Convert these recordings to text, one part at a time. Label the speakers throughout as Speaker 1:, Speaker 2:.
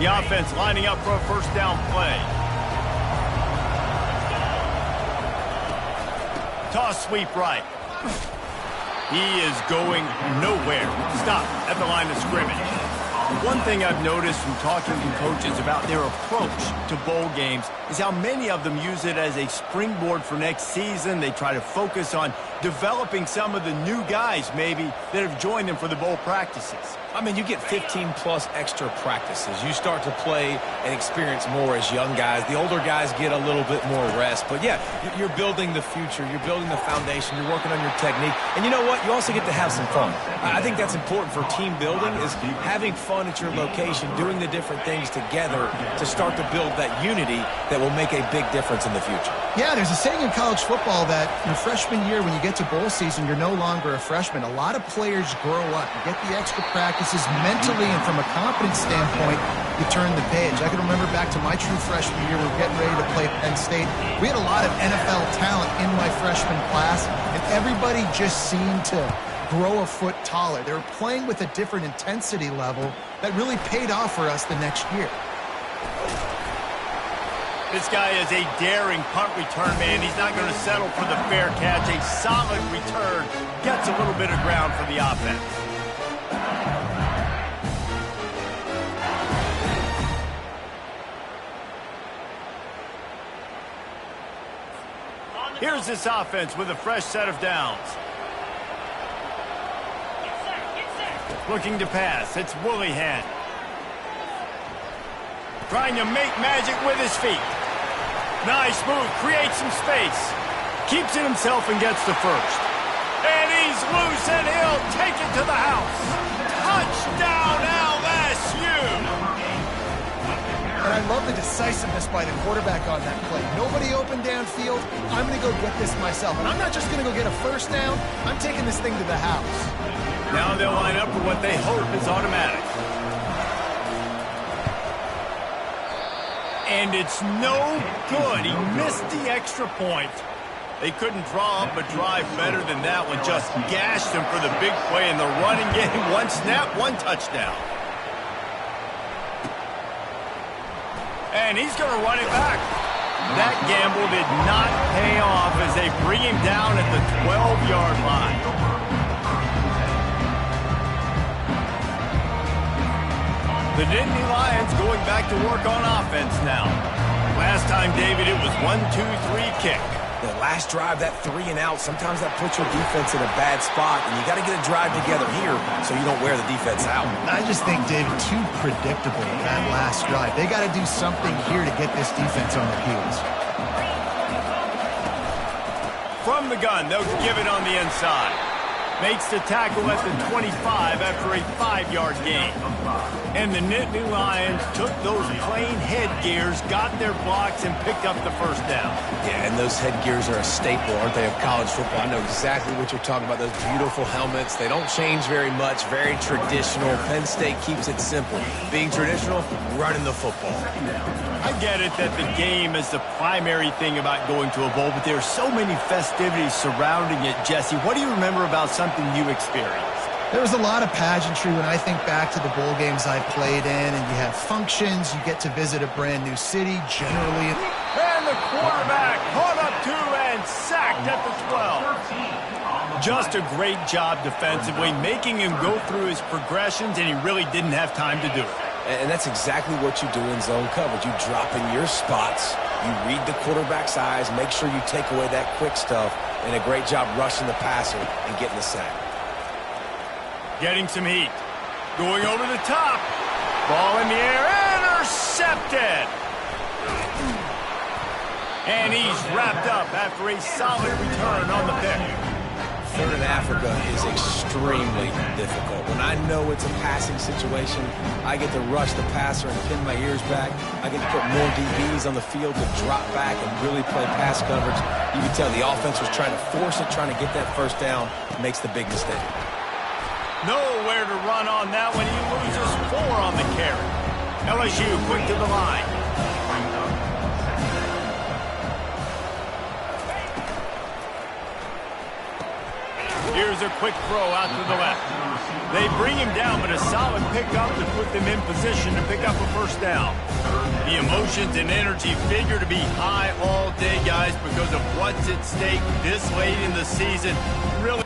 Speaker 1: The offense lining up for a first down play. Toss sweep right. He is going nowhere. Stop at the line of scrimmage. One thing I've noticed from talking to coaches about their approach to bowl games is how many of them use it as a springboard for next season. They try to focus on developing some of the new guys maybe that have joined them for the bowl practices.
Speaker 2: I mean, you get 15-plus extra practices. You start to play and experience more as young guys. The older guys get a little bit more rest. But, yeah, you're building the future. You're building the foundation. You're working on your technique. And you know what? You also get to have some fun. I think that's important for team building is having fun at your location, doing the different things together to start to build that unity that will make a big difference in the future.
Speaker 3: Yeah, there's a saying in college football that your freshman year, when you get to bowl season, you're no longer a freshman. A lot of players grow up. You get the extra practices mentally, and from a confidence standpoint, you turn the page. I can remember back to my true freshman year, we were getting ready to play Penn State. We had a lot of NFL talent in my freshman class, and everybody just seemed to grow a foot taller. They were playing with a different intensity level that really paid off for us the next year.
Speaker 1: This guy is a daring punt return man. He's not going to settle for the fair catch. A solid return. Gets a little bit of ground for the offense. Here's this offense with a fresh set of downs. Looking to pass. It's Woolihan. Trying to make magic with his feet. Nice move. Creates some space. Keeps it himself and gets the first. And he's loose, and he'll take it to the house. Touchdown, LSU!
Speaker 3: And I love the decisiveness by the quarterback on that play. Nobody open downfield. I'm going to go get this myself. And I'm not just going to go get a first down. I'm taking this thing to the house.
Speaker 1: Now they'll line up for what they hope is automatic. And it's no good. He missed the extra point. They couldn't draw up a drive better than that one. Just gashed him for the big play in the running game. One snap, one touchdown. And he's going to run it back. That gamble did not pay off as they bring him down at the 12-yard line. The Nittany Lions going back to work on offense now. Last time, David, it was 1-2-3 kick.
Speaker 2: The last drive, that 3-and-out, sometimes that puts your defense in a bad spot, and you got to get a drive together here so you don't wear the defense out.
Speaker 3: I just think, David, too predictable that last drive. They got to do something here to get this defense on their heels.
Speaker 1: From the gun, they'll give it on the inside. Makes the tackle at the 25 after a 5-yard gain. And the Nittany Lions took those plain headgears, got their blocks, and picked up the first down.
Speaker 2: Yeah, and those headgears are a staple, aren't they, of college football? I know exactly what you're talking about, those beautiful helmets. They don't change very much, very traditional. Penn State keeps it simple. Being traditional, running the football.
Speaker 1: I get it that the game is the primary thing about going to a bowl, but there are so many festivities surrounding it. Jesse, what do you remember about something you experienced?
Speaker 3: There was a lot of pageantry when I think back to the bowl games I played in, and you have functions, you get to visit a brand new city, generally.
Speaker 1: And the quarterback caught up to and sacked at the 12. Just a great job defensively, making him go through his progressions, and he really didn't have time to do it.
Speaker 2: And that's exactly what you do in zone coverage. You drop in your spots, you read the quarterback's eyes, make sure you take away that quick stuff, and a great job rushing the passer and getting the sack.
Speaker 1: Getting some heat. Going over the top. Ball in the air. Intercepted. And he's wrapped up after a solid return on the pick.
Speaker 2: Third in Africa is extremely difficult. When I know it's a passing situation, I get to rush the passer and pin my ears back. I get to put more DBs on the field to drop back and really play pass coverage. You can tell the offense was trying to force it, trying to get that first down, makes the big mistake.
Speaker 1: Nowhere to run on that when he loses 4 on the carry. LSU quick to the line. Here's a quick throw out to the left. They bring him down, but a solid pickup to put them in position to pick up a first down. The emotions and energy figure to be high all day, guys, because of what's at stake this late in the season. Really.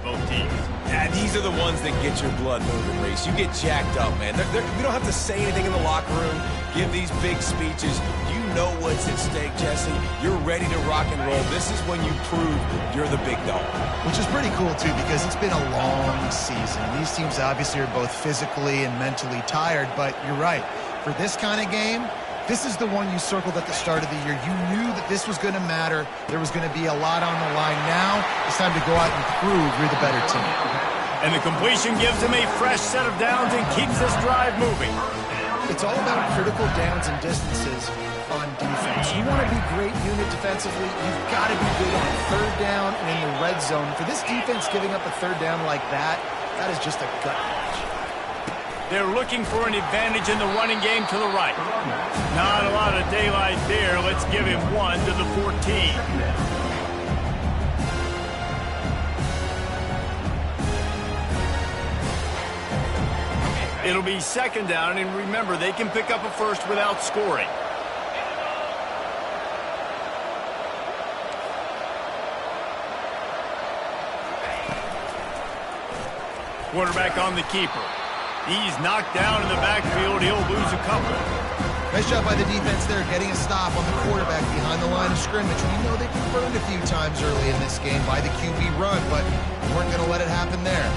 Speaker 1: Both teams.
Speaker 2: Yeah, these are the ones that get your blood moving, Reese. You get jacked up, man. We don't have to say anything in the locker room, give these big speeches. You know what's at stake, Jesse. You're ready to rock and roll. This is when you prove you're the big dog.
Speaker 3: Which is pretty cool, too, because it's been a long season. These teams obviously are both physically and mentally tired, but you're right. For this kind of game, this is the one you circled at the start of the year. You knew that this was going to matter. There was going to be a lot on the line. Now it's time to go out and prove you're the better team.
Speaker 1: And the completion gives him a fresh set of downs and keeps this drive moving.
Speaker 3: It's all about critical downs and distances on defense. You want to be great unit defensively, you've got to be good on third down and in the red zone. For this defense giving up a third down like that, that is just a gut punch.
Speaker 1: They're looking for an advantage in the running game to the right. Not a lot of daylight there. Let's give him 1 to the 14. It'll be second down, and remember, they can pick up a first without scoring. Quarterback on the keeper. He's knocked down in the backfield. He'll lose a couple.
Speaker 3: Nice job by the defense there, getting a stop on the quarterback behind the line of scrimmage. We know they've been burned a few times early in this game by the QB run, but we weren't going to let it happen there.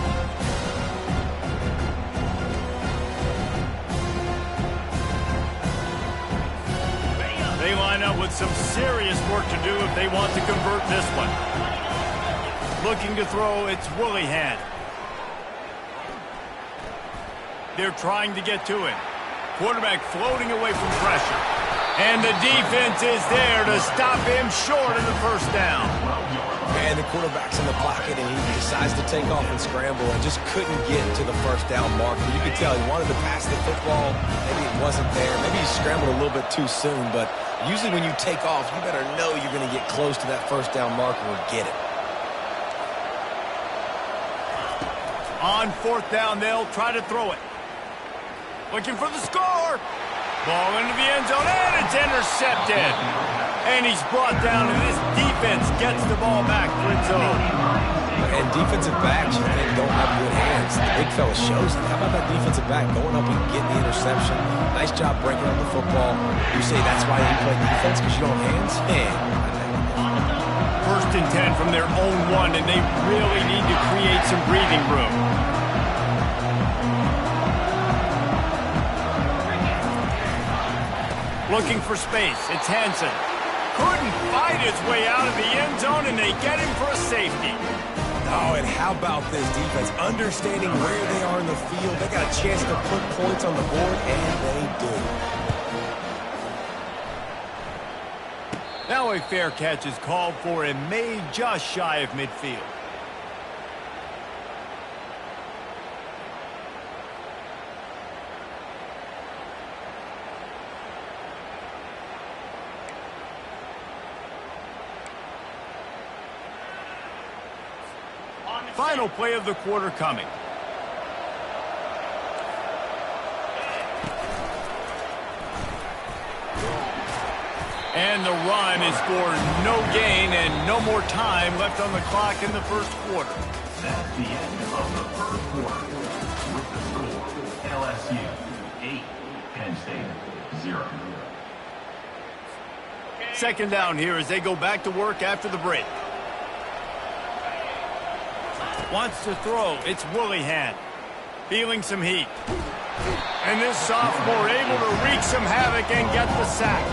Speaker 1: They line up with some serious work to do if they want to convert this one. Looking to throw, it's Willihan. They're trying to get to him. Quarterback floating away from pressure. And the defense is there to stop him short of the first down.
Speaker 2: And the quarterback's in the pocket, and he decides to take off and scramble and just couldn't get to the first down marker. You could tell he wanted to pass the football. Maybe it wasn't there. Maybe he scrambled a little bit too soon. But usually when you take off, you better know you're going to get close to that first down marker or get it.
Speaker 1: On fourth down, they'll try to throw it. Looking for the score. Ball into the end zone, and it's intercepted. And he's brought down, and this defense gets the ball back for its own.
Speaker 2: And defensive backs, you think, don't have good hands. The big fella shows it. How about that defensive back going up and getting the interception? Nice job breaking up the football. You say that's why you play defense, because you don't have hands? Man.
Speaker 1: First and 10 from their own 1, and they really need to create some breathing room. Looking for space. It's Hansen. Couldn't fight his way out of the end zone, and they get him for a safety.
Speaker 2: Oh, and how about this defense? Understanding where they are in the field. They got a chance to put points on the board, and they do.
Speaker 1: Now a fair catch is called for and made just shy of midfield. Final play of the quarter coming. And the run is for no gain and no more time left on the clock in the first quarter.
Speaker 4: That's the end of the first quarter. With the score, LSU 8, Penn State 0.
Speaker 1: Second down here as they go back to work after the break. Wants to throw. It's Willihan. Feeling some heat. And this sophomore able to wreak some havoc and get the sack.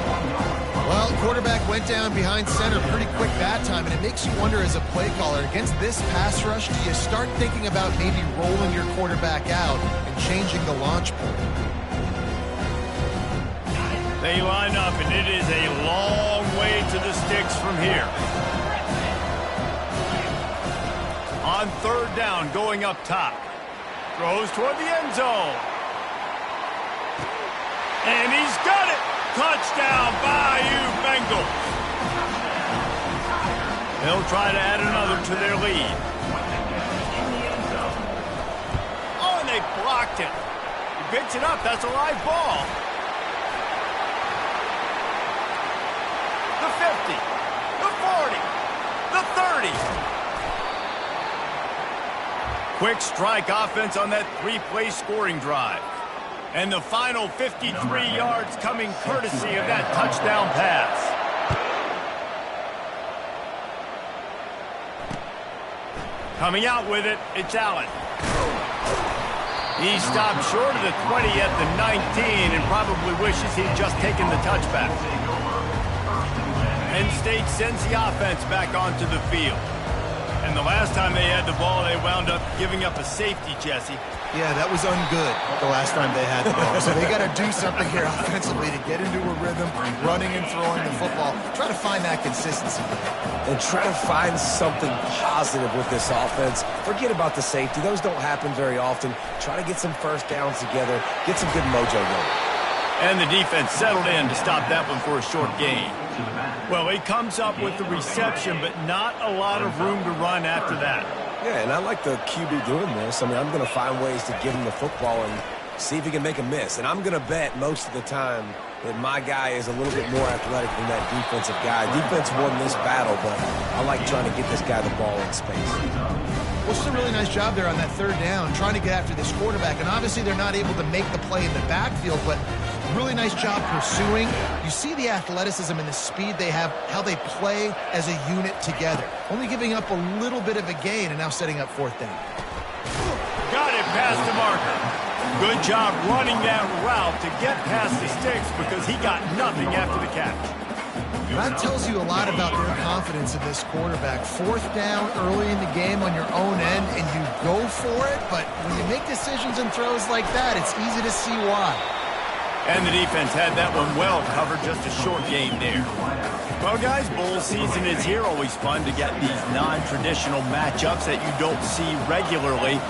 Speaker 3: Well, quarterback went down behind center pretty quick that time, and it makes you wonder as a play caller, against this pass rush, do you start thinking about maybe rolling your quarterback out and changing the launch point?
Speaker 1: They line up, and it is a long way to the sticks from here. On third down, going up top. Throws toward the end zone. And he's got it! Touchdown, Bayou Bengals. They'll try to add another to their lead. Oh, and they blocked it. He picks it up. That's a live ball. The 50. The 40. The 30. Quick strike offense on that three-play scoring drive. And the final 53 yards coming courtesy of that touchdown pass. Coming out with it, it's Allen. He stopped short of the 20 at the 19 and probably wishes he'd just taken the touchback. Penn State sends the offense back onto the field. And the last time they had the ball, they wound up giving up a safety, Jesse.
Speaker 3: Yeah, that was ungood the last time they had the ball. So they got to do something here offensively to get into a rhythm, running and throwing the football. Try to find that consistency.
Speaker 2: And try to find something positive with this offense. Forget about the safety. Those don't happen very often. Try to get some first downs together. Get some good mojo going.
Speaker 1: And the defense settled in to stop that one for a short gain. Well, he comes up with the reception, but not a lot of room to run after that.
Speaker 2: Yeah, and I like the QB doing this. I mean, I'm going to find ways to give him the football and see if he can make a miss. And I'm going to bet most of the time that my guy is a little bit more athletic than that defensive guy. Defense won this battle, but I like trying to get this guy the ball in space.
Speaker 3: Well, it's a really nice job there on that third down, trying to get after this quarterback. And obviously they're not able to make the play in the backfield, but really nice job pursuing. You see the athleticism and the speed they have, how they play as a unit together. Only giving up a little bit of a gain and now setting up fourth down.
Speaker 1: Got it past the marker. Good job running that route to get past the sticks because he got nothing after the catch.
Speaker 3: That tells you a lot about their confidence in this quarterback. Fourth down early in the game on your own end, and you go for it, but when you make decisions and throws like that, it's easy to see why.
Speaker 1: And the defense had that one well covered, just a short gain there. Well, guys, bowl season is here. Always fun to get these non-traditional matchups that you don't see regularly.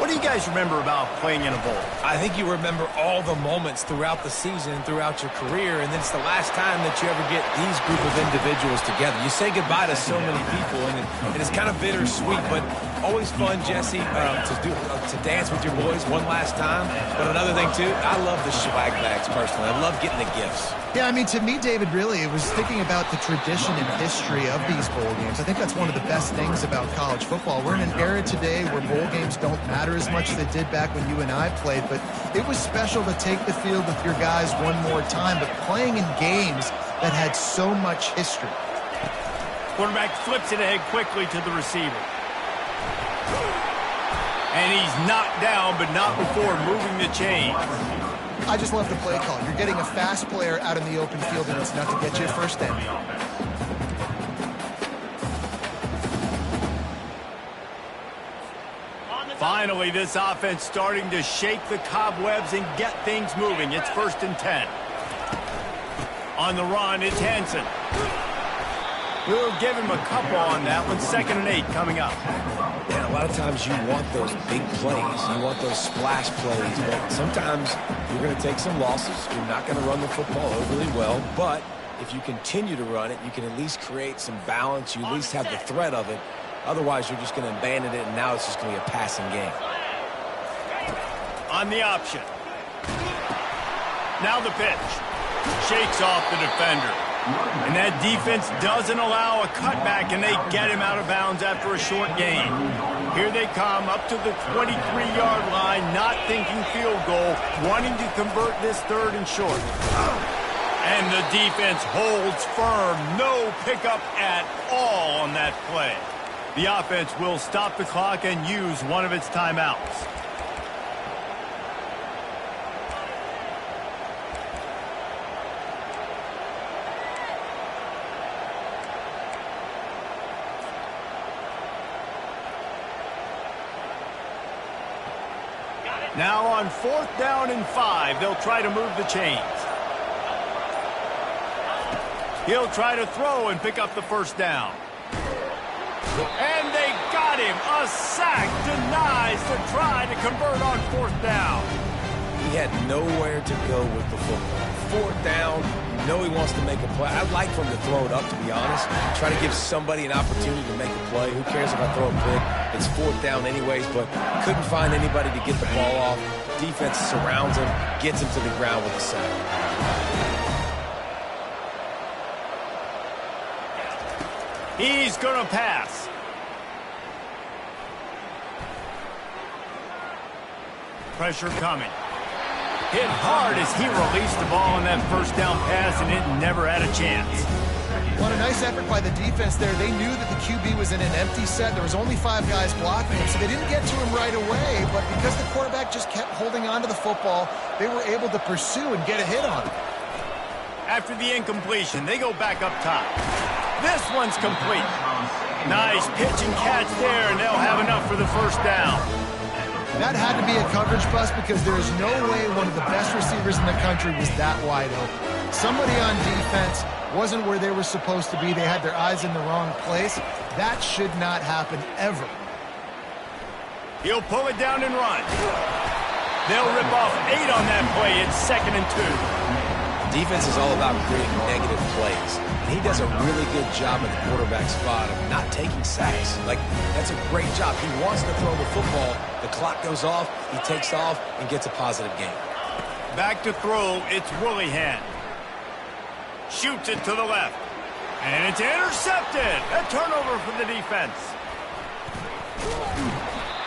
Speaker 1: What do you guys remember about playing in a bowl?
Speaker 2: I think you remember all the moments throughout the season, throughout your career, and it's the last time that you ever get these group of individuals together. You say goodbye to so many people, and it's kind of bittersweet, but always fun, Jesse, to dance with your boys one last time. But another thing, too, I love the swag bags, personally. I love getting the gifts.
Speaker 3: Yeah, I mean, to me, David, really, it was thinking about the tradition and history of these bowl games. I think that's one of the best things about college football. We're in an era today where bowl games don't matter as much as they did back when you and I played, but it was special to take the field with your guys one more time, but playing in games that had so much history.
Speaker 1: Quarterback flips it ahead quickly to the receiver. And he's knocked down, but not before moving the chains.
Speaker 3: I just love the play call. You're getting a fast player out in the open field, and it's enough to get you a first down.
Speaker 1: Finally, this offense starting to shake the cobwebs and get things moving. It's 1st and 10. On the run, it's Hansen. We'll give him a couple on that one. 2nd and 8 coming up.
Speaker 2: Yeah, a lot of times you want those big plays. You want those splash plays. But sometimes you're going to take some losses. You're not going to run the football overly well. But if you continue to run it, you can at least create some balance. You at least have the threat of it. Otherwise, you're just going to abandon it, and now it's just going to be a passing game.
Speaker 1: On the option. Now the pitch. Shakes off the defender. And that defense doesn't allow a cutback, and they get him out of bounds after a short gain. Here they come up to the 23-yard line, not thinking field goal, wanting to convert this 3rd and short. And the defense holds firm. No pickup at all on that play. The offense will stop the clock and use one of its timeouts. Now on 4th down and 5, they'll try to move the chains. He'll try to throw and pick up the 1st down. And they got him game. A sack denies the try to convert on 4th down.
Speaker 2: He had nowhere to go with the football. 4th down, you know he wants to make a play. I'd like for him to throw it up, to be honest. Try to give somebody an opportunity to make a play. Who cares if I throw a pick? It's 4th down anyways, but couldn't find anybody to get the ball off. Defense surrounds him, gets him to the ground with a sack.
Speaker 1: He's going to pass. Pressure coming. Hit hard as he released the ball on that 1st down pass, and it never had a chance.
Speaker 3: What a nice effort by the defense there. They knew that the QB was in an empty set. There was only 5 guys blocking him, so they didn't get to him right away. But because the quarterback just kept holding on to the football, they were able to pursue and get a hit on him.
Speaker 1: After the incompletion, they go back up top. This one's complete. Nice pitch and catch there, and they'll have enough for the 1st down.
Speaker 3: That had to be a coverage bust because there is no way one of the best receivers in the country was that wide open. Somebody on defense wasn't where they were supposed to be. They had their eyes in the wrong place. That should not happen ever.
Speaker 1: He'll pull it down and run. They'll rip off 8 on that play. It's 2nd and 2.
Speaker 2: Defense is all about creating negative plays. And he does a really good job at the quarterback spot of not taking sacks. Like, that's a great job. He wants to throw the football. The clock goes off, he takes off, and gets a positive gain.
Speaker 1: Back to throw, it's Willihan. Shoots it to the left. And it's intercepted. A turnover for the defense.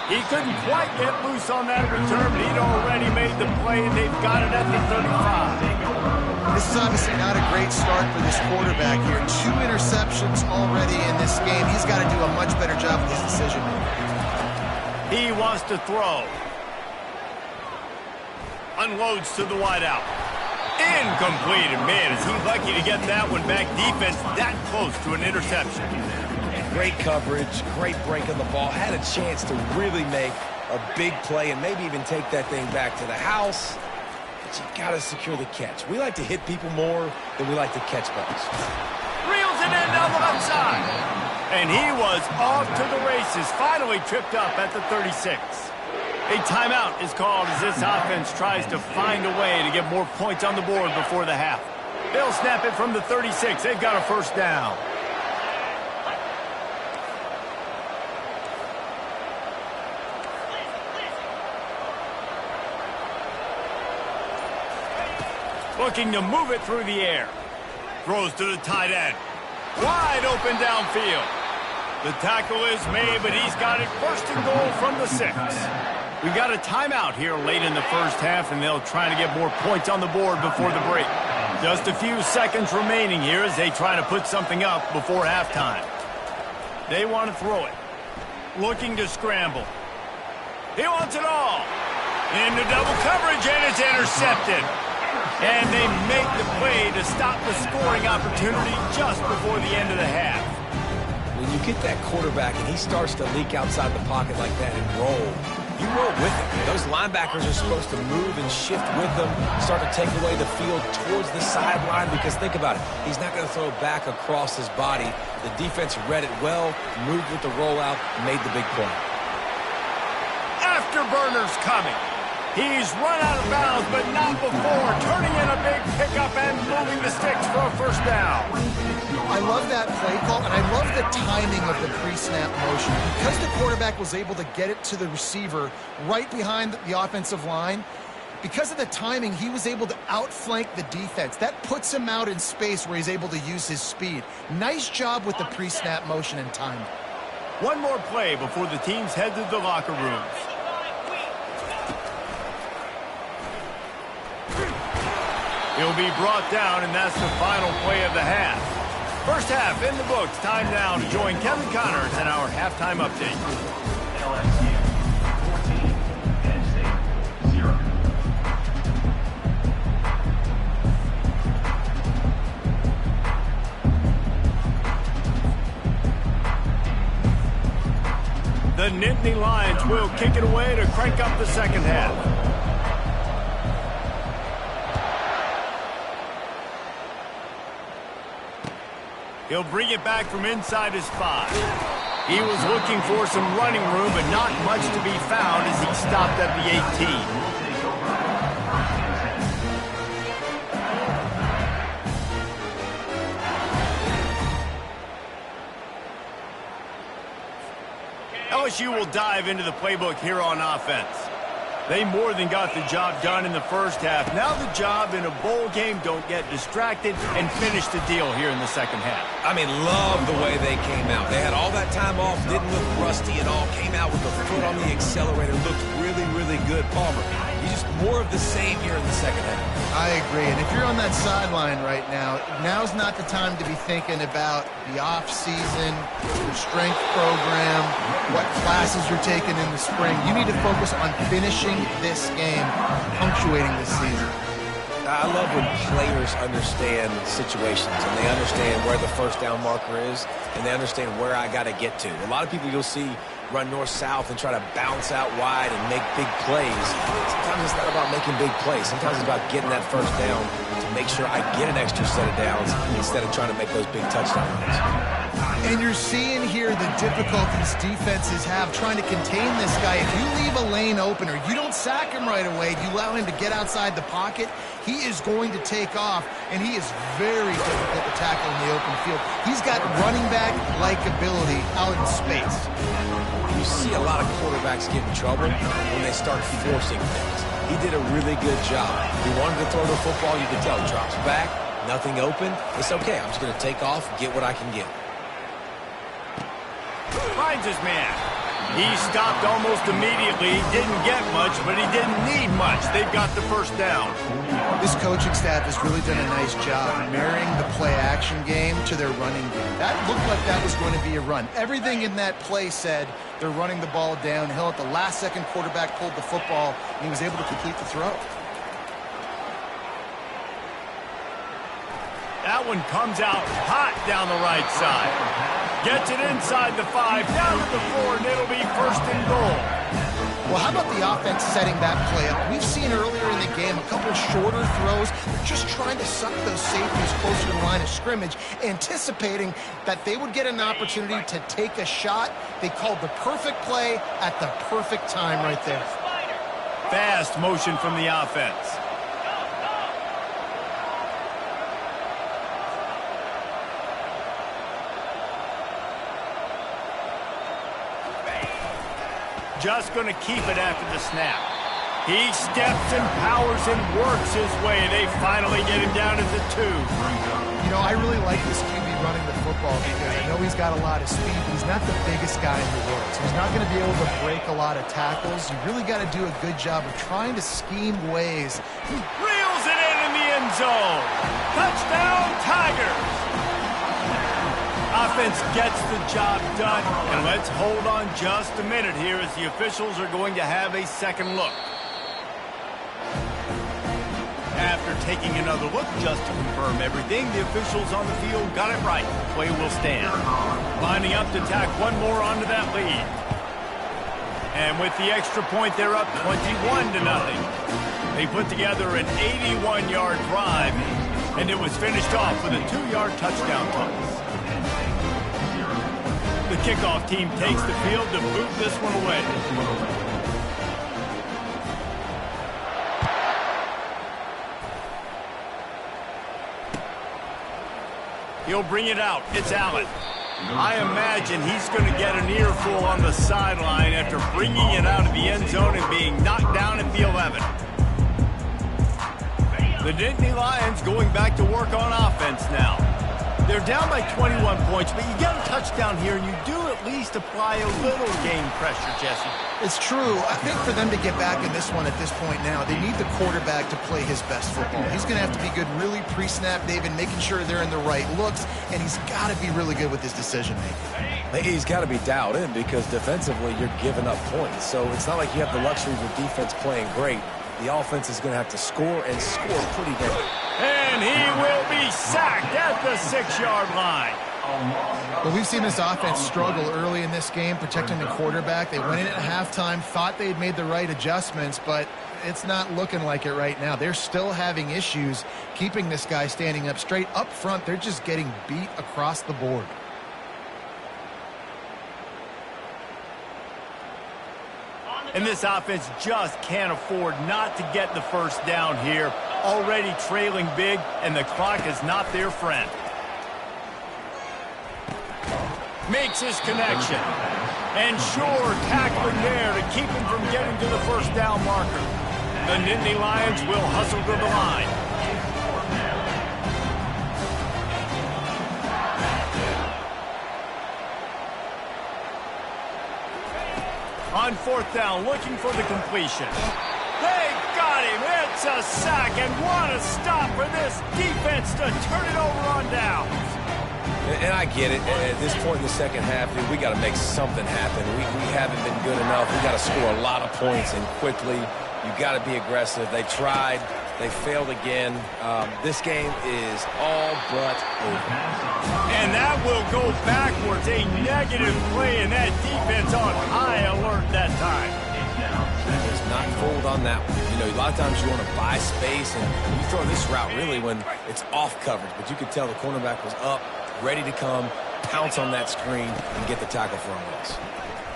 Speaker 1: He couldn't quite get loose on that return, but he'd already made the play, and they've got it at the 35.
Speaker 3: This is obviously not a great start for this quarterback here. 2 interceptions already in this game. He's got to do a much better job with his decision-making.
Speaker 1: He wants to throw. Unloads to the wideout. Incomplete. And man, is he lucky to get that one back. Defense that close to an interception.
Speaker 2: Great coverage, great break on the ball. Had a chance to really make a big play and maybe even take that thing back to the house. But you got to secure the catch. We like to hit people more than we like to catch balls.
Speaker 1: Reels it in down the left side. And he was off to the races. Finally tripped up at the 36. A timeout is called as this offense tries to find a way to get more points on the board before the half. They'll snap it from the 36. They've got a 1st down. Looking to move it through the air. Throws to the tight end. Wide open downfield. The tackle is made, but he's got it 1st and goal from the 6. We've got a timeout here late in the 1st half, and they'll try to get more points on the board before the break. Just a few seconds remaining here as they try to put something up before halftime. They want to throw it. Looking to scramble. He wants it all. Into double coverage, and it's intercepted. And they make the play to stop the scoring opportunity just before the end of the half.
Speaker 2: When you get that quarterback and he starts to leak outside the pocket like that and roll, you roll with him. Those linebackers are supposed to move and shift with them, start to take away the field towards the sideline because think about it. He's not going to throw back across his body. The defense read it well, moved with the rollout, made the big play.
Speaker 1: Afterburners coming. He's run out of bounds, but not before. Turning in a big pickup and moving the sticks for a 1st down.
Speaker 3: I love that play call, and I love the timing of the pre-snap motion. Because the quarterback was able to get it to the receiver right behind the offensive line, because of the timing, he was able to outflank the defense. That puts him out in space where he's able to use his speed. Nice job with the pre-snap motion and timing.
Speaker 1: One more play before the teams head to the locker rooms. He'll be brought down, and that's the final play of the half. 1st half in the books. Time now to join Kevin Connors in our halftime update.
Speaker 4: LSU 14, Penn State 0.
Speaker 1: The Nittany Lions will kick it away to crank up the 2nd half. He'll bring it back from inside his 5. He was looking for some running room, but not much to be found as he stopped at the 18. LSU will dive into the playbook here on offense. They more than got the job done in the first half. Now the job in a bowl game, don't get distracted and finish the deal here in the second half.
Speaker 2: I mean, love the way they came out. They had all that time off, didn't look rusty at all, came out with the foot on the accelerator, looked really, really good. Palmer, he's just more of the same here in the second half.
Speaker 3: I agree, and if you're on that sideline right now, now's not the time to be thinking about the off-season, your strength program, what classes you're taking in the spring. You need to focus on finishing this game, punctuating this season.
Speaker 2: I love when players understand situations and they understand where the first down marker is and they understand where I got to get to. A lot of people you'll see run north-south and try to bounce out wide and make big plays. Sometimes it's not about making big plays. Sometimes it's about getting that first down to make sure I get an extra set of downs instead of trying to make those big touchdown runs.
Speaker 3: And you're seeing here the difficulties defenses have trying to contain this guy. If you leave a lane open or you don't sack him right away, you allow him to get outside the pocket, he is going to take off, and he is very difficult to tackle in the open field. He's got running back-like ability out in space.
Speaker 2: You see a lot of quarterbacks get in trouble when they start forcing things. He did a really good job. He wanted to throw the football, you can tell. Drops back, nothing open. It's okay. I'm just going to take off, get what I can get.
Speaker 1: Finds his man. He stopped almost immediately. Didn't get much, but he didn't need much. They've got the first down.
Speaker 3: This coaching staff has really done a nice job marrying the play-action game to their running game. That looked like that was going to be a run. Everything in that play said they're running the ball downhill. At the last second, quarterback pulled the football, and he was able to complete the throw.
Speaker 1: That one comes out hot down the right side. Gets it inside the 5, down to the 4, and it'll be first and goal.
Speaker 3: Well, how about the offense setting that play up? We've seen earlier in the game a couple shorter throws. They're just trying to suck those safeties closer to the line of scrimmage, anticipating that they would get an opportunity to take a shot. They called the perfect play at the perfect time right there.
Speaker 1: Fast motion from the offense. Just going to keep it after the snap. He steps and powers and works his way. They finally get him down at the 2.
Speaker 3: You know, I really like this QB running the football because I know he's got a lot of speed. He's not the biggest guy in the world, so he's not going to be able to break a lot of tackles. You really got to do a good job of trying to scheme ways.
Speaker 1: Reels it in the end zone. Touchdown, Tigers. Offense gets the job done, and let's hold on just a minute here as the officials are going to have a second look. After taking another look just to confirm everything, the officials on the field got it right. Play will stand. Lining up to tack one more onto that lead. And with the extra point, they're up 21-0. They put together an 81-yard drive, and it was finished off with a 2-yard touchdown toss. The kickoff team takes the field to boot this one away. He'll bring it out. It's Allen. I imagine he's going to get an earful on the sideline after bringing it out of the end zone and being knocked down at the 11. The Nittany Lions going back to work on offense now. They're down by 21 points, but you get a touchdown here, and you do at least apply a little game pressure, Jesse.
Speaker 3: It's true. I think for them to get back in this one at this point now, they need the quarterback to play his best football. He's going to have to be good really pre-snap, David, making sure they're in the right looks, and he's got to be really good with his decision-making.
Speaker 2: He's got to be dialed in because defensively you're giving up points. So it's not like you have the luxury of the defense playing great. The offense is going to have to score and score pretty good.
Speaker 1: And he will be sacked at the 6-yard line.
Speaker 3: Well, we've seen this offense struggle early in this game, protecting the quarterback. They went in at halftime, thought they had made the right adjustments, but it's not looking like it right now. They're still having issues keeping this guy standing up straight. Up front, they're just getting beat across the board.
Speaker 1: And this offense just can't afford not to get the first down here. Already trailing big, and the clock is not their friend. Makes his connection. And sure, tackling there to keep him from getting to the first down marker. The Nittany Lions will hustle to the line. On fourth down, looking for the completion. They got him. It's a sack, and what a stop for this defense to turn it over on downs.
Speaker 2: And I get it. At this point in the second half, dude, we got to make something happen. We haven't been good enough. We got to score a lot of points and quickly. You got to be aggressive. They tried. They failed again. This game is all but over.
Speaker 1: And that will go backwards. A negative play, and that defense on high alert that time.
Speaker 2: It's not fooled on that one. You know, a lot of times you want to buy space, and you throw this route really when it's off coverage. But you could tell the cornerback was up, ready to come, pounce on that screen, and get the tackle for a loss.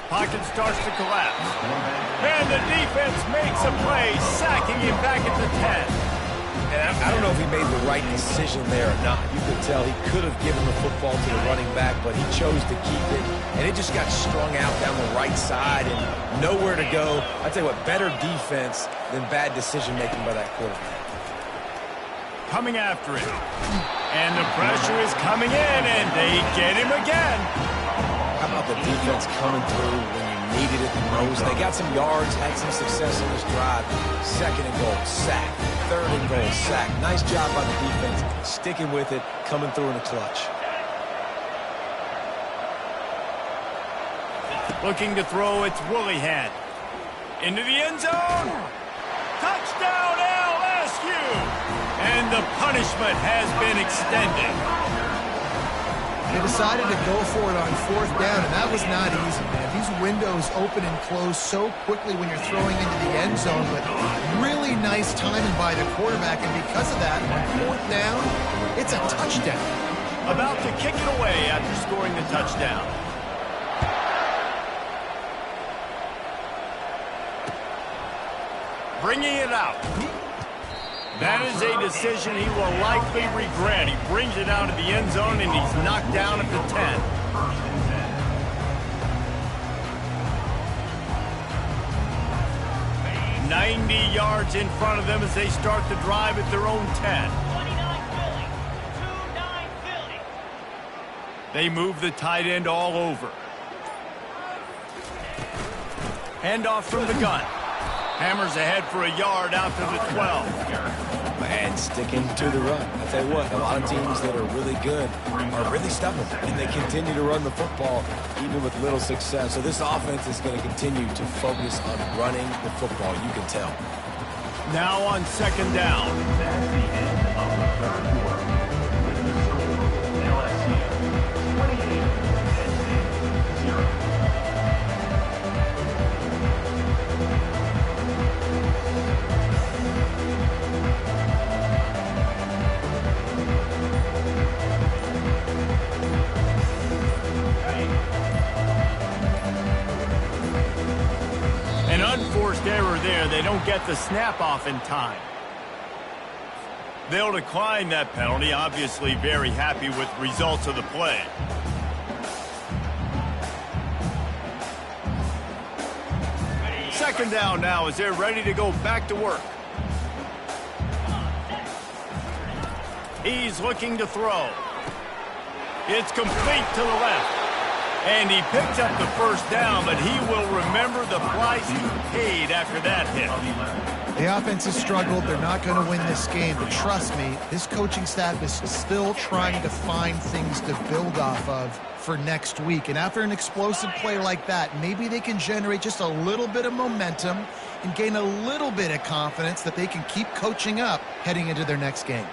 Speaker 1: Pocket starts to collapse. And the defense makes a play, sacking him back at the 10.
Speaker 2: And I don't know if he made the right decision there or not. You could tell he could have given the football to the running back, but he chose to keep it. And it just got strung out down the right side and nowhere to go. I tell you what, better defense than bad decision-making by that quarterback.
Speaker 1: Coming after it. And the pressure is coming in, and they get him again.
Speaker 2: How about the defense coming through when you needed it the most? They got some yards, had some success on this drive. Second and goal, sack. Third and goal, sack. Nice job by the defense, sticking with it, coming through in the clutch.
Speaker 1: Looking to throw, it's Willihan. Into the end zone. Touchdown, LSU! And the punishment has been extended.
Speaker 3: They decided to go for it on fourth down, and that was not easy, man. These windows open and close so quickly when you're throwing into the end zone, but really nice timing by the quarterback, and because of that, on fourth down, it's a touchdown.
Speaker 1: About to kick it away after scoring the touchdown. Bringing it out. That is a decision he will likely regret. He brings it out of the end zone, and he's knocked down at the 10. First and 10. 90 yards in front of them as they start the drive at their own 10. 29 Philly. They move the tight end all over. Handoff from the gun. Hammers ahead for a yard out to the 12.
Speaker 2: And sticking to the run. I tell you what, a lot of teams that are really good are really stubborn, and they continue to run the football even with little success. So this offense is going to continue to focus on running the football, you can tell.
Speaker 1: Now on second down.
Speaker 4: That's the end of the third quarter. LSU 28, Penn State 0.
Speaker 1: Unforced error there. They don't get the snap off in time. They'll decline that penalty. Obviously very happy with results of the play. Second down now as they're ready to go back to work. He's looking to throw. It's complete to the left. And he picks up the first down, but he will remember the price he paid after that hit.
Speaker 3: The offense has struggled. They're not going to win this game, but trust me, this coaching staff is still trying to find things to build off of for next week. And after an explosive play like that, maybe they can generate just a little bit of momentum and gain a little bit of confidence that they can keep coaching up heading into their next game.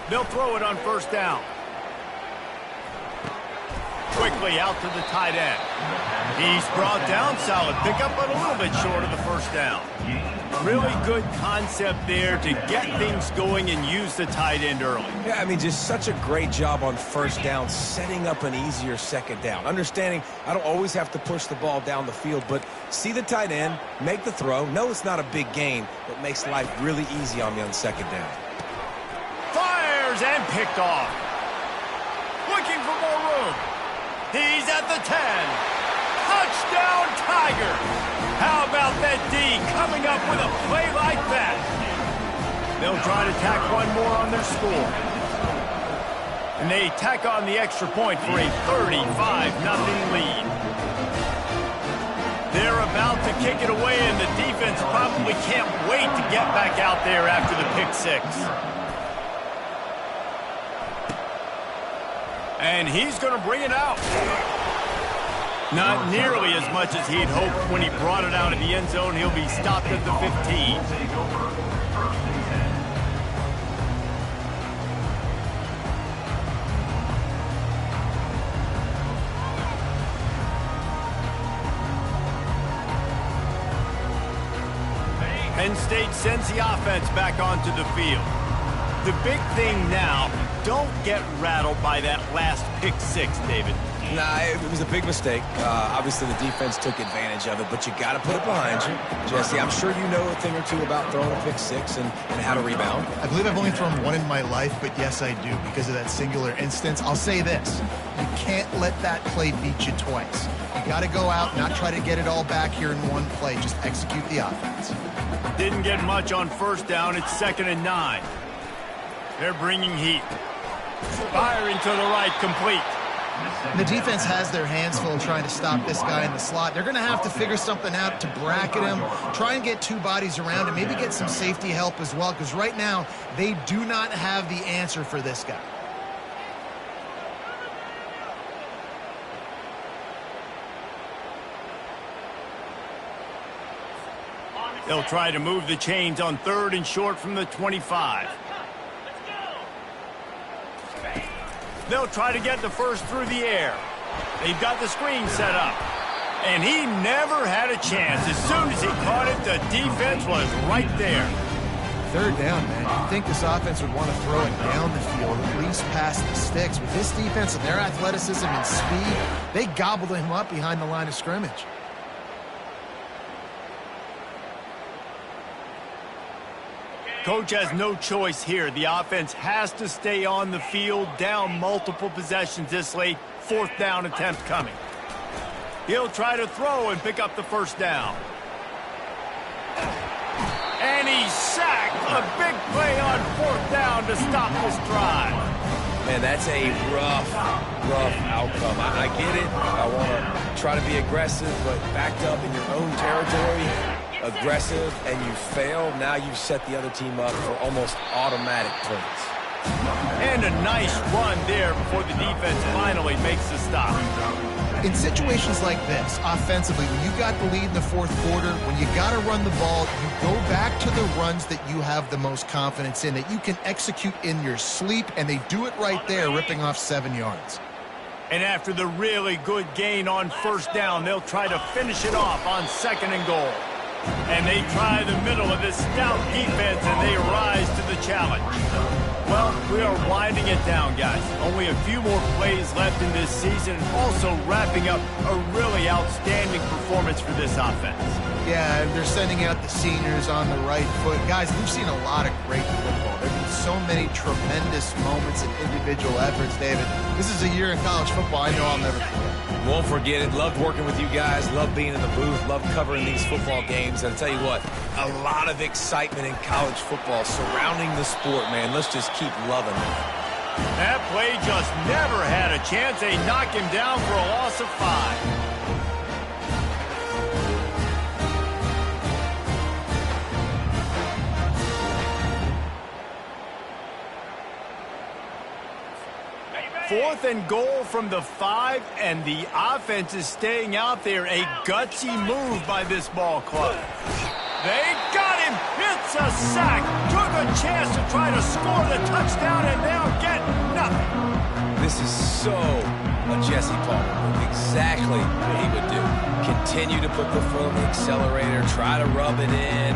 Speaker 1: They'll throw it on first down. quickly out to the tight end. He's brought down, solid pickup, but a little bit short of the first down. Really good concept there to get things going and use the tight end early.
Speaker 2: Yeah, I mean, just such a great job on first down, setting up an easier second down. Understanding I don't always have to push the ball down the field, but see the tight end, make the throw. No, it's not a big gain, but makes life really easy on me on second down.
Speaker 1: Fires and picked off. Looking for more room. He's at the 10. Touchdown, Tigers. How about that D coming up with a play like that? They'll try to tack one more on their score. And they tack on the extra point for a 35-0 lead. They're about to kick it away, and the defense probably can't wait to get back out there after the pick six. And he's going to bring it out. Not nearly as much as he'd hoped when he brought it out of the end zone. He'll be stopped at the 15. Penn State sends the offense back onto the field. The big thing now, don't get rattled by that last pick six, David.
Speaker 2: Nah, it was a big mistake. Obviously, the defense took advantage of it, but you got to put it behind you. Jesse, I'm sure you know a thing or two about throwing a pick six and how to rebound.
Speaker 3: I believe I've only thrown one in my life, but yes, I do, because of that singular instance. I'll say this. You can't let that play beat you twice. You got to go out, not try to get it all back here in one play. Just execute the offense.
Speaker 1: Didn't get much on first down. It's 2nd and 9. They're bringing heat. Firing to the right, complete.
Speaker 3: The defense has their hands full trying to stop this guy in the slot. They're going to have to figure something out to bracket him, try and get two bodies around him, maybe get some safety help as well, because right now they do not have the answer for this guy.
Speaker 1: They'll try to move the chains on 3rd and short from the 25. They'll try to get the first through the air. They've got the screen set up. And he never had a chance. As soon as he caught it, the defense was right there.
Speaker 3: 3rd down, man. You'd think this offense would want to throw it down the field, at least past the sticks. With this defense and their athleticism and speed, they gobbled him up behind the line of scrimmage.
Speaker 1: Coach has no choice here. The offense has to stay on the field, down multiple possessions this late. 4th down attempt coming. He'll try to throw and pick up the first down. And he's sacked. A big play on 4th down to stop this drive.
Speaker 2: Man, that's a rough outcome. I get it. I want to try to be aggressive, but backed up in your own territory, aggressive, and you fail. Now you set the other team up for almost automatic points.
Speaker 1: And a nice run there before the defense finally makes the stop.
Speaker 3: In situations like this, offensively, when you got the lead in the 4th quarter, when you got to run the ball, you go back to the runs that you have the most confidence in, that you can execute in your sleep, and they do it right there, ripping off 7 yards.
Speaker 1: And after the really good gain on first down, they'll try to finish it off on 2nd and goal. And they try the middle of this stout defense, and they rise to the challenge. Well, we are winding it down, guys. Only a few more plays left in this season, also wrapping up a really outstanding performance for this offense.
Speaker 3: Yeah, and they're sending out the seniors on the right foot. Guys, we've seen a lot of great football. There have been so many tremendous moments and individual efforts, David. This is a year in college football I know I'll never forget.
Speaker 2: Won't forget it. Loved working with you guys. Loved being in the booth. Loved covering these football games. And I'll tell you what, a lot of excitement in college football surrounding the sport, man. Let's just keep loving it.
Speaker 1: That play just never had a chance. They knock him down for a loss of 5. Fourth and goal from the 5, and the offense is staying out there. A gutsy move by this ball club. They got him. It's a sack. Took a chance to try to score the touchdown, and now get nothing.
Speaker 2: This is so a Jesse Palmer move. Exactly what he would do. Continue to put the foot on the accelerator, try to rub it in.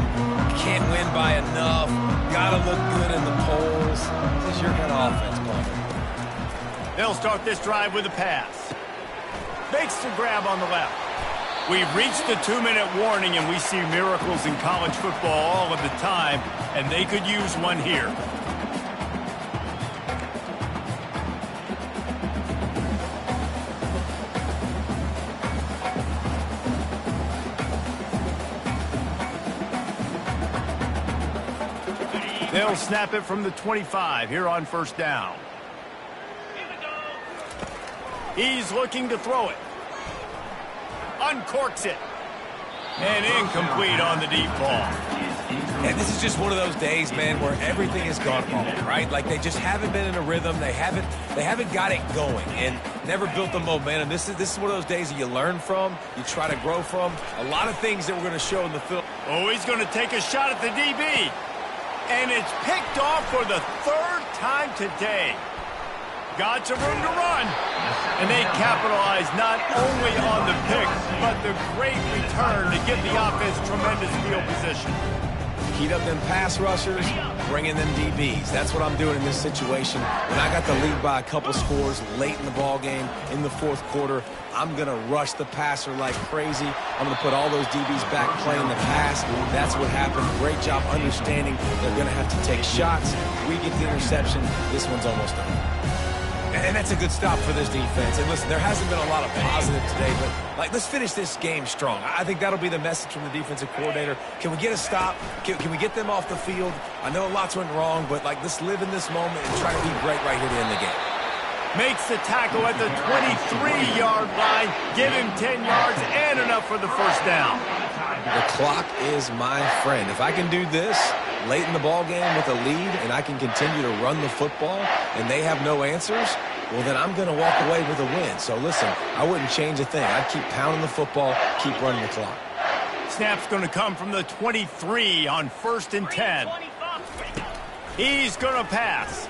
Speaker 2: Can't win by enough. Gotta look good in the polls. This is your kind of offense, Palmer.
Speaker 1: They'll start this drive with a pass. Makes the grab on the left. We've reached the 2-minute warning, and we see miracles in college football all of the time, and they could use one here. They'll snap it from the 25 here on first down. He's looking to throw it. Uncorks it. And incomplete on the deep ball.
Speaker 2: And this is just one of those days, man, where everything has gone wrong, right? Like they just haven't been in a rhythm. They haven't got it going and never built the momentum. This is one of those days that you learn from, you try to grow from. A lot of things that we're going to show in the film.
Speaker 1: Oh, he's going to take a shot at the DB. And it's picked off for the third time today. Got some room to run. And they capitalize not only on the pick, but the great return to give the offense tremendous field position.
Speaker 2: Heat up them pass rushers, bring in them DBs. That's what I'm doing in this situation. When I got the lead by a couple scores late in the ball game, in the fourth quarter, I'm going to rush the passer like crazy. I'm going to put all those DBs back playing the pass. That's what happened. Great job understanding they're going to have to take shots. We get the interception. This one's almost done. And that's a good stop for this defense. And listen, there hasn't been a lot of positive today, but like, let's finish this game strong. I think that'll be the message from the defensive coordinator. Can we get a stop? Can we get them off the field? I know lots went wrong, but like, let's live in this moment and try to be great right here to end the game.
Speaker 1: Makes the tackle at the 23-yard line. Give him 10 yards and enough for the first down.
Speaker 2: The clock is my friend. If I can do this late in the ball game with a lead and I can continue to run the football and they have no answers, well, then I'm going to walk away with a win. So listen, I wouldn't change a thing. I'd keep pounding the football, keep running the clock.
Speaker 1: Snap's going to come from the 23 on 1st and 10. He's going to pass.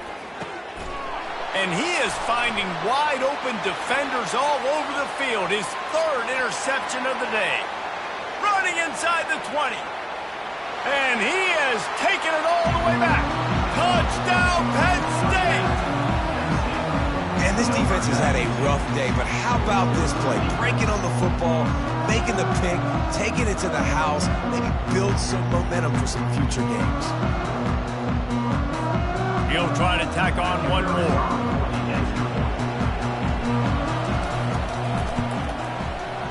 Speaker 1: And he is finding wide open defenders all over the field. His third interception of the day. Running inside the 20. And he has taken it all the way back. Touchdown, Penn State!
Speaker 2: And this defense has had a rough day, but how about this play? Breaking on the football, making the pick, taking it to the house, maybe build some momentum for some future games.
Speaker 1: He'll try to tack on one more.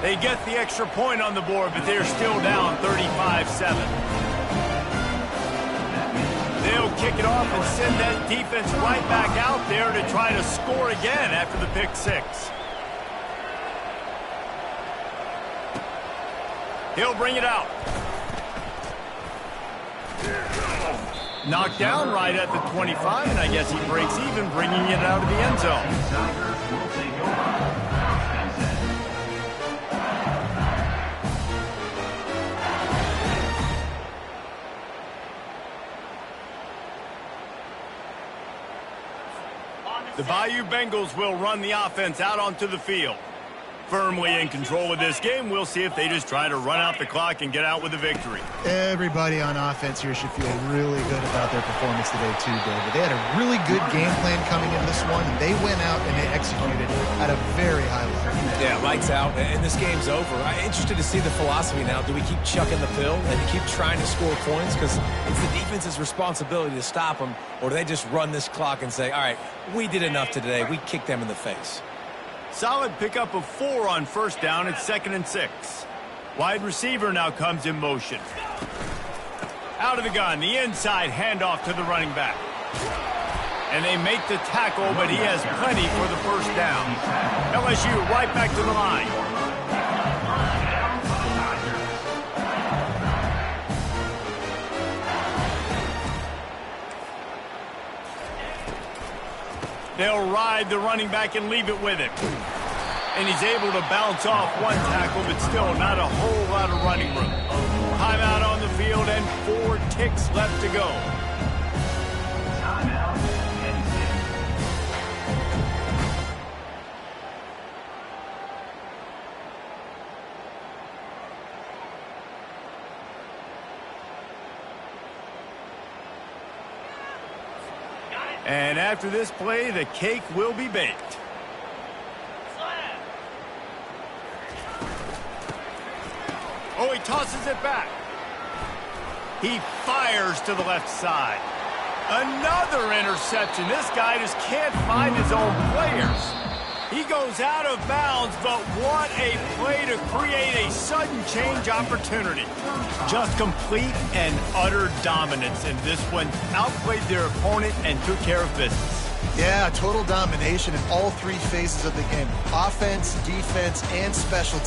Speaker 1: They get the extra point on the board, but they're still down 35-7. They'll kick it off and send that defense right back out there to try to score again after the pick six. He'll bring it out. Knocked down right at the 25, and I guess he breaks even, bringing it out of the end zone. The Bayou Bengals will run the offense out onto the field. Firmly in control of this game. We'll see if they just try to run out the clock and get out with a victory.
Speaker 3: Everybody on offense here should feel really good about their performance today too, David. They had a really good game plan coming into this one, and they went out and they executed at a very high level.
Speaker 2: Yeah, lights out, and this game's over. I'm interested to see the philosophy now. Do we keep chucking the pill and keep trying to score points? Because it's the defense's responsibility to stop them, or do they just run this clock and say, all right, we did enough today. We kicked them in the face.
Speaker 1: Solid pickup of 4 on first down. It's 2nd and 6. Wide receiver now comes in motion. Out of the gun, the inside handoff to the running back. And they make the tackle, but he has plenty for the first down. LSU right back to the line. They'll ride the running back and leave it with him. And he's able to bounce off one tackle, but still not a whole lot of running room. Timeout on the field and 4 ticks left to go. And after this play, the cake will be baked. Oh, he tosses it back. He fires to the left side. Another interception. This guy just can't find his own players. He goes out of bounds, but what a play to create a sudden change opportunity. Just complete and utter dominance in this one. Outplayed their opponent and took care of business.
Speaker 3: Yeah, total domination in all three phases of the game. Offense, defense, and special